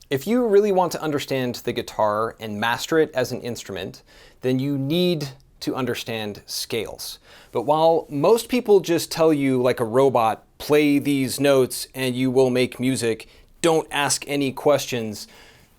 If you really want to understand the guitar and master it as an instrument, then you need to understand scales. But while most people just tell you like a robot, play these notes and you will make music, don't ask any questions,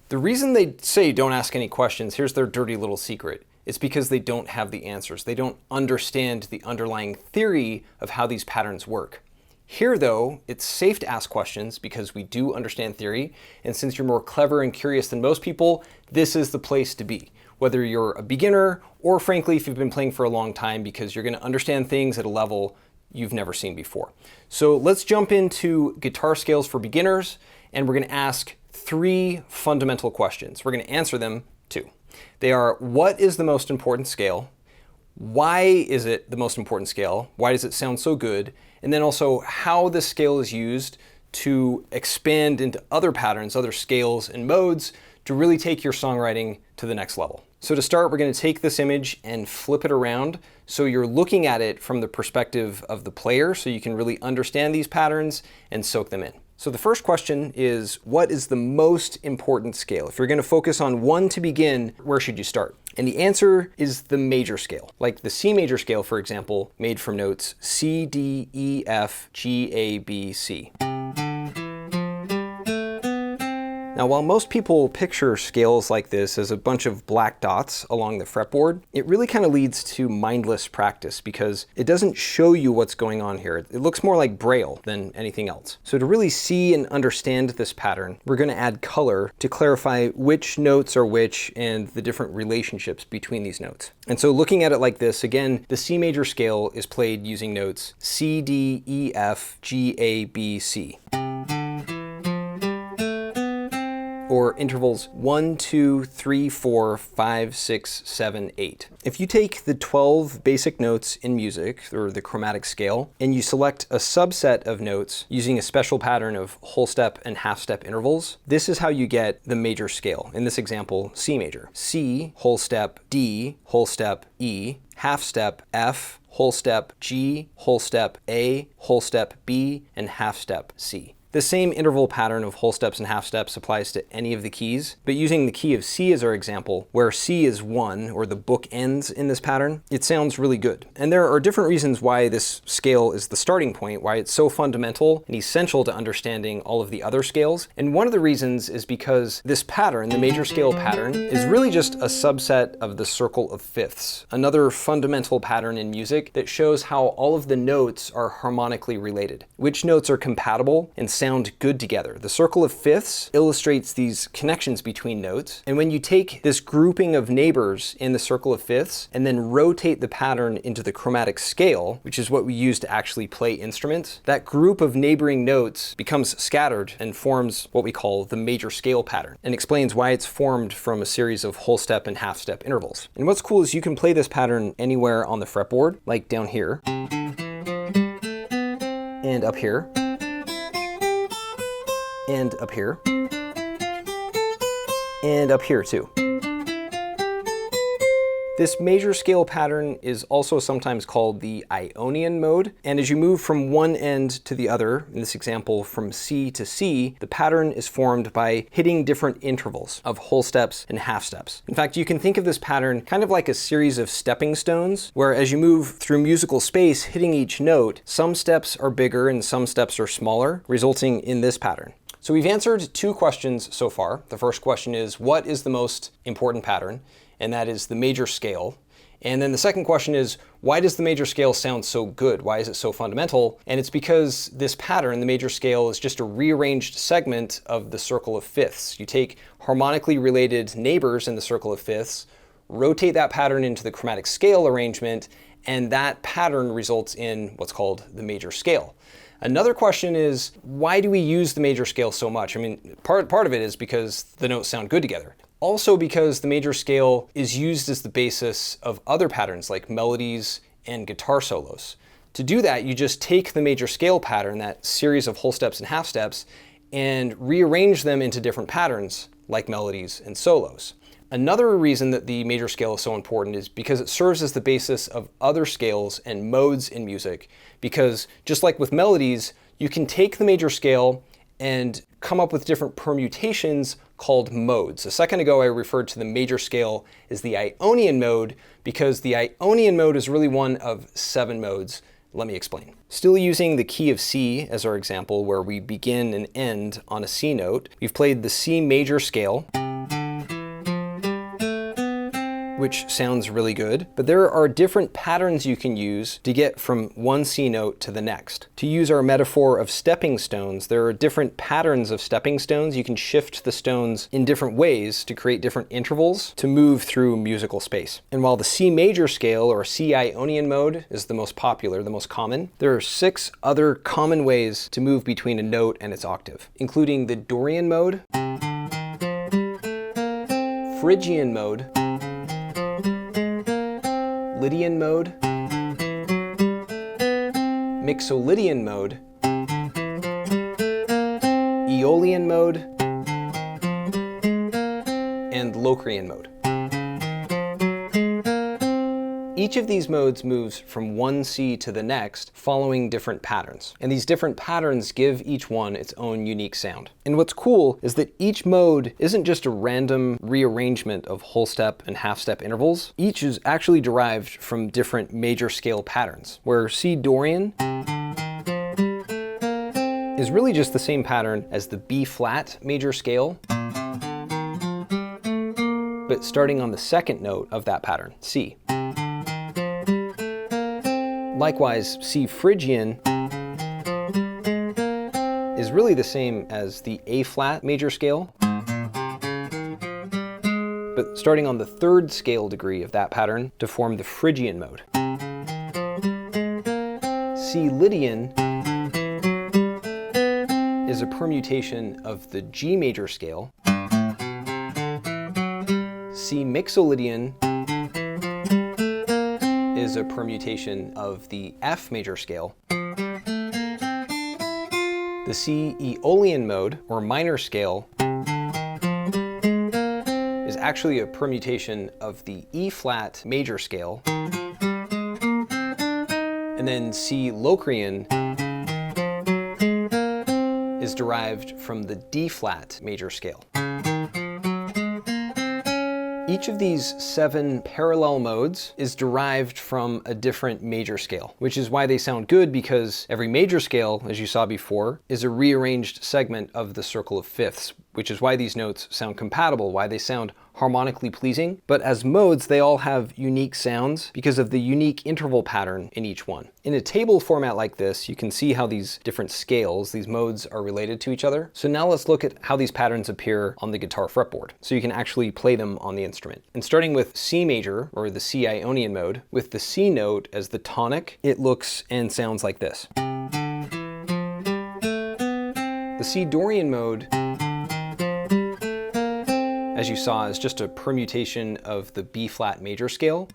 the reason they say don't ask any questions, here's their dirty little secret. It's because they don't have the answers. They don't understand the underlying theory of how these patterns work. Here, though, it's safe to ask questions because we do understand theory, and since you're more clever and curious than most people, this is the place to be. Whether you're a beginner or, frankly, if you've been playing for a long time, because you're going to understand things at a level you've never seen before. So let's jump into guitar scales for beginners, and we're going to ask 3 fundamental questions. We're going to answer them too. They are, what is the most important scale? Why is it the most important scale? Why does it sound so good? And then also how this scale is used to expand into other patterns, other scales and modes to really take your songwriting to the next level. So to start, we're going to take this image and flip it around so you're looking at it from the perspective of the player so you can really understand these patterns and soak them in. So the first question is, what is the most important scale? If you're going to focus on one to begin, where should you start? And the answer is the major scale. Like the C major scale, for example, made from notes C, D, E, F, G, A, B, C. Now, while most people picture scales like this as a bunch of black dots along the fretboard, it really kind of leads to mindless practice because it doesn't show you what's going on here. It looks more like Braille than anything else. So to really see and understand this pattern, we're going to add color to clarify which notes are which and the different relationships between these notes. And so looking at it like this, again, the C major scale is played using notes C, D, E, F, G, A, B, C. Or intervals 1, 2, 3, 4, 5, 6, 7, 8. If you take the 12 basic notes in music, or the chromatic scale, and you select a subset of notes using a special pattern of whole step and half step intervals, this is how you get the major scale. In this example, C major. C, whole step, D, whole step, E, half step, F, whole step, G, whole step, A, whole step, B, and half step, C. The same interval pattern of whole steps and half steps applies to any of the keys, but using the key of C as our example, where C is 1, or the book ends in this pattern, it sounds really good. And there are different reasons why this scale is the starting point, why it's so fundamental and essential to understanding all of the other scales. And one of the reasons is because this pattern, the major scale pattern, is really just a subset of the circle of fifths, another fundamental pattern in music that shows how all of the notes are harmonically related, which notes are compatible and sound good together. The circle of fifths illustrates these connections between notes, and when you take this grouping of neighbors in the circle of fifths and then rotate the pattern into the chromatic scale, which is what we use to actually play instruments, that group of neighboring notes becomes scattered and forms what we call the major scale pattern, and explains why it's formed from a series of whole step and half step intervals. And what's cool is you can play this pattern anywhere on the fretboard, like down here and up here and up here, and up here too. This major scale pattern is also sometimes called the Ionian mode, and as you move from one end to the other, in this example from C to C, the pattern is formed by hitting different intervals of whole steps and half steps. In fact, you can think of this pattern kind of like a series of stepping stones, where as you move through musical space hitting each note, some steps are bigger and some steps are smaller, resulting in this pattern. So we've answered 2 questions so far. The first question is, what is the most important pattern? And that is the major scale. And then the second question is, why does the major scale sound so good? Why is it so fundamental? And it's because this pattern, the major scale, is just a rearranged segment of the circle of fifths. You take harmonically related neighbors in the circle of fifths, rotate that pattern into the chromatic scale arrangement, and that pattern results in what's called the major scale. Another question is, why do we use the major scale so much? I mean, part of it is because the notes sound good together. Also because the major scale is used as the basis of other patterns like melodies and guitar solos. To do that, you just take the major scale pattern, that series of whole steps and half steps, and rearrange them into different patterns like melodies and solos. Another reason that the major scale is so important is because it serves as the basis of other scales and modes in music. Because just like with melodies, you can take the major scale and come up with different permutations called modes. A second ago, I referred to the major scale as the Ionian mode because the Ionian mode is really one of 7 modes. Let me explain. Still using the key of C as our example, where we begin and end on a C note, we've played the C major scale, which sounds really good, but there are different patterns you can use to get from one C note to the next. To use our metaphor of stepping stones, there are different patterns of stepping stones. You can shift the stones in different ways to create different intervals to move through musical space. And while the C major scale, or C Ionian mode, is the most popular, the most common, there are 6 other common ways to move between a note and its octave, including the Dorian mode, Phrygian mode, Lydian mode, Mixolydian mode, Aeolian mode, and Locrian mode. Each of these modes moves from one C to the next, following different patterns. And these different patterns give each one its own unique sound. And what's cool is that each mode isn't just a random rearrangement of whole step and half step intervals. Each is actually derived from different major scale patterns, where C Dorian is really just the same pattern as the B flat major scale, but starting on the second note of that pattern, C. Likewise, C Phrygian is really the same as the A flat major scale, but starting on the third scale degree of that pattern to form the Phrygian mode. C Lydian is a permutation of the G major scale. C Mixolydian is a permutation of the F major scale. The C Aeolian mode, or minor scale, is actually a permutation of the E flat major scale. And then C Locrian is derived from the D flat major scale. Each of these 7 parallel modes is derived from a different major scale, which is why they sound good, because every major scale, as you saw before, is a rearranged segment of the circle of fifths, which is why these notes sound compatible, why they sound harmonically pleasing. But as modes, they all have unique sounds because of the unique interval pattern in each one. In a table format like this, you can see how these different scales, these modes, are related to each other. So now let's look at how these patterns appear on the guitar fretboard, so you can actually play them on the instrument. And starting with C major, or the C Ionian mode, with the C note as the tonic, it looks and sounds like this. The C Dorian mode, as you saw, is just a permutation of the B flat major scale.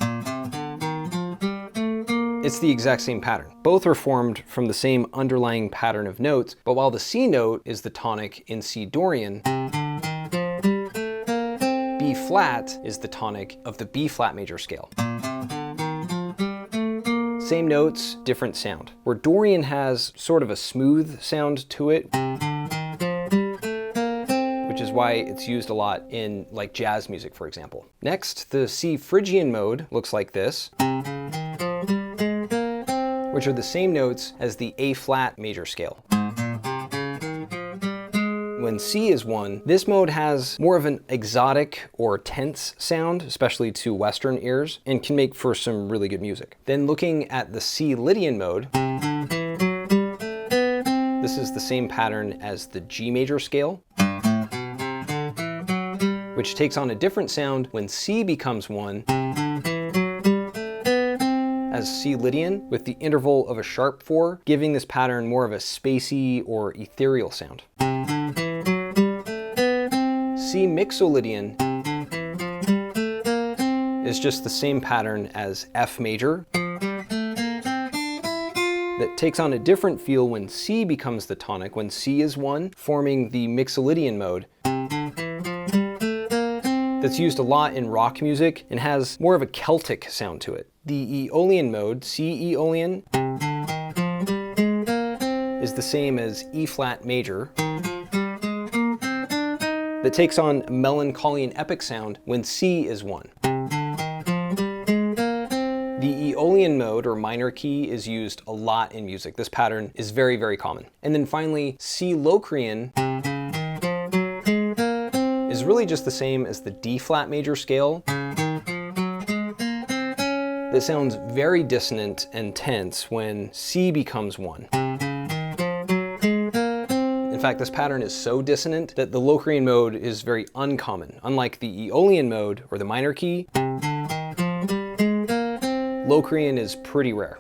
It's the exact same pattern. Both are formed from the same underlying pattern of notes, but while the C note is the tonic in C Dorian, B flat is the tonic of the B flat major scale. Same notes, different sound. Where Dorian has sort of a smooth sound to it, which is why it's used a lot in like jazz music, for example. Next, the C Phrygian mode looks like this, which are the same notes as the A flat major scale. When C is 1, this mode has more of an exotic or tense sound, especially to Western ears, and can make for some really good music. Then looking at the C Lydian mode, this is the same pattern as the G major scale, which takes on a different sound when C becomes 1 as C Lydian, with the interval of a sharp 4, giving this pattern more of a spacey or ethereal sound. C Mixolydian is just the same pattern as F major, that takes on a different feel when C becomes the tonic, when C is 1, forming the Mixolydian mode. That's used a lot in rock music and has more of a Celtic sound to it. The Aeolian mode, C Aeolian, is the same as E flat major, that takes on a melancholy and epic sound when C is 1. The Aeolian mode, or minor key, is used a lot in music. This pattern is very, very common. And then finally, C Locrian is really just the same as the D flat major scale. That sounds very dissonant and tense when C becomes 1. In fact, this pattern is so dissonant that the Locrian mode is very uncommon. Unlike the Aeolian mode, or the minor key, Locrian is pretty rare.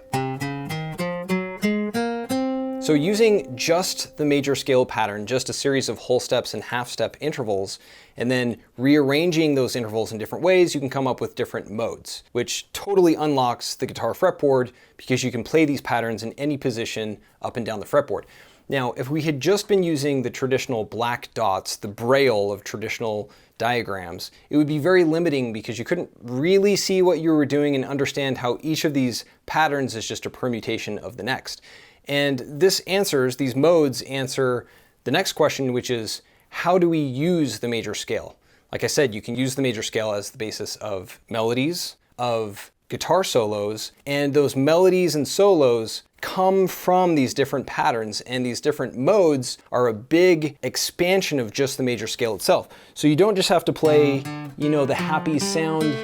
So using just the major scale pattern, just a series of whole steps and half step intervals, and then rearranging those intervals in different ways, you can come up with different modes, which totally unlocks the guitar fretboard because you can play these patterns in any position up and down the fretboard. Now, if we had just been using the traditional black dots, the braille of traditional diagrams, it would be very limiting because you couldn't really see what you were doing and understand how each of these patterns is just a permutation of the next. And these modes answer the next question, which is, how do we use the major scale? Like I said, you can use the major scale as the basis of melodies, of guitar solos, and those melodies and solos come from these different patterns, and these different modes are a big expansion of just the major scale itself. So you don't just have to play, the happy sound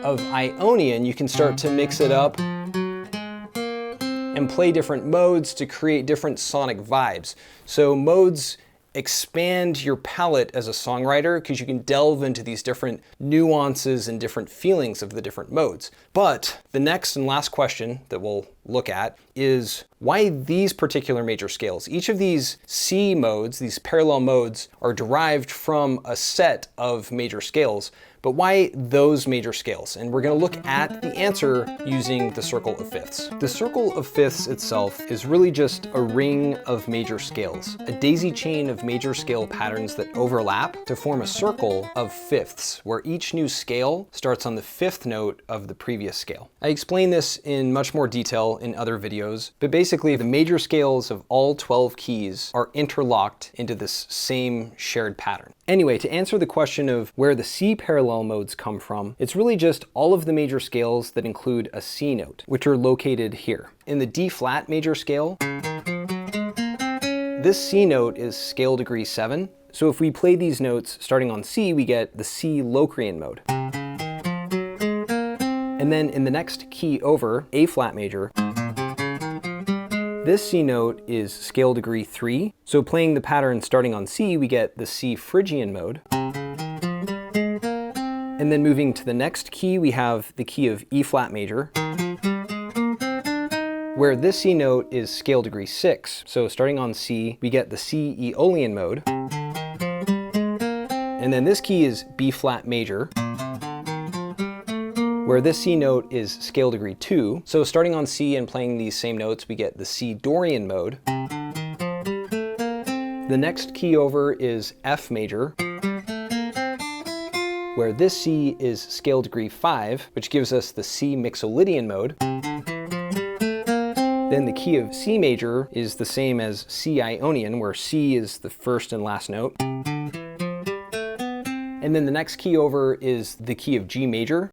of Ionian. You can start to mix it up and play different modes to create different sonic vibes. So modes expand your palette as a songwriter because you can delve into these different nuances and different feelings of the different modes. But the next and last question that we'll look at is why these particular major scales. Each of these C modes, these parallel modes, are derived from a set of major scales, but why those major scales? And we're going to look at the answer using the circle of fifths. The circle of fifths itself is really just a ring of major scales, a daisy chain of major scale patterns that overlap to form a circle of fifths, where each new scale starts on the fifth note of the previous scale. I explain this in much more detail in other videos, but basically the major scales of all 12 keys are interlocked into this same shared pattern. Anyway, to answer the question of where the C parallel modes come from, it's really just all of the major scales that include a C note, which are located here. In the D flat major scale, this C note is scale degree 7. So if we play these notes starting on C, we get the C Locrian mode. And then in the next key over, A flat major, this C note is scale degree 3. So playing the pattern starting on C, we get the C Phrygian mode. And then moving to the next key, we have the key of E flat major, where this C note is scale degree 6. So starting on C, we get the C Aeolian mode. And then this key is B flat major, where this C note is scale degree 2. So starting on C and playing these same notes, we get the C Dorian mode. The next key over is F major, where this C is scale degree 5, which gives us the C Mixolydian mode. Then the key of C major is the same as C Ionian, where C is the first and last note. And then the next key over is the key of G major,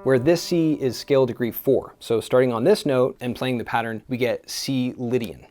where this C is scale degree 4. So starting on this note and playing the pattern, we get C Lydian.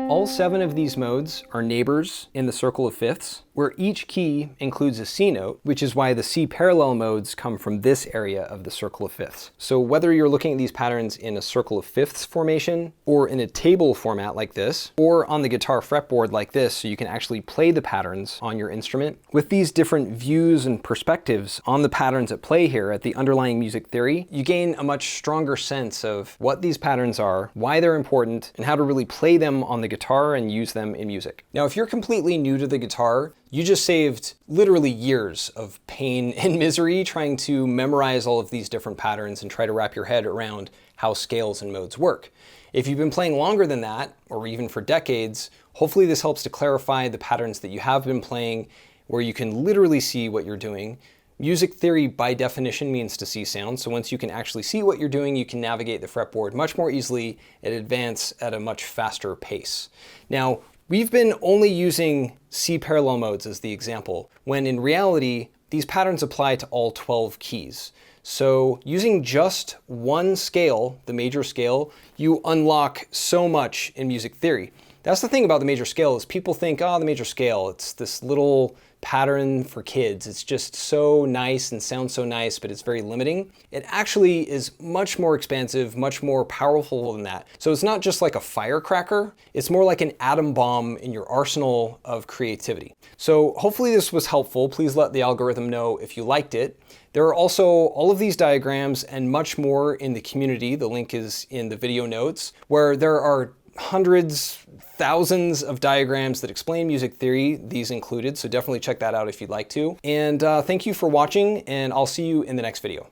All 7 of these modes are neighbors in the circle of fifths, where each key includes a C note, which is why the C parallel modes come from this area of the circle of fifths. So whether you're looking at these patterns in a circle of fifths formation, or in a table format like this, or on the guitar fretboard like this, so you can actually play the patterns on your instrument, with these different views and perspectives on the patterns at play here at the underlying music theory, you gain a much stronger sense of what these patterns are, why they're important, and how to really play them on the guitar and use them in music. Now, if you're completely new to the guitar, you just saved literally years of pain and misery trying to memorize all of these different patterns and try to wrap your head around how scales and modes work. If you've been playing longer than that, or even for decades, hopefully this helps to clarify the patterns that you have been playing, where you can literally see what you're doing. Music theory by definition means to see sound, so once you can actually see what you're doing, you can navigate the fretboard much more easily and advance at a much faster pace. Now, We've been only using C parallel modes as the example, when in reality, these patterns apply to all 12 keys. So using just one scale, the major scale, you unlock so much in music theory. That's the thing about the major scale is people think, oh, the major scale, it's this little pattern for kids. It's just so nice and sounds so nice, but it's very limiting. It actually is much more expansive, much more powerful than that. So it's not just like a firecracker, it's more like an atom bomb in your arsenal of creativity. So hopefully this was helpful. Please let the algorithm know if you liked it. There are also all of these diagrams and much more in the community. The link is in the video notes, where there are hundreds, thousands of diagrams that explain music theory, these included, so definitely check that out if you'd like to. And thank you for watching, and I'll see you in the next video.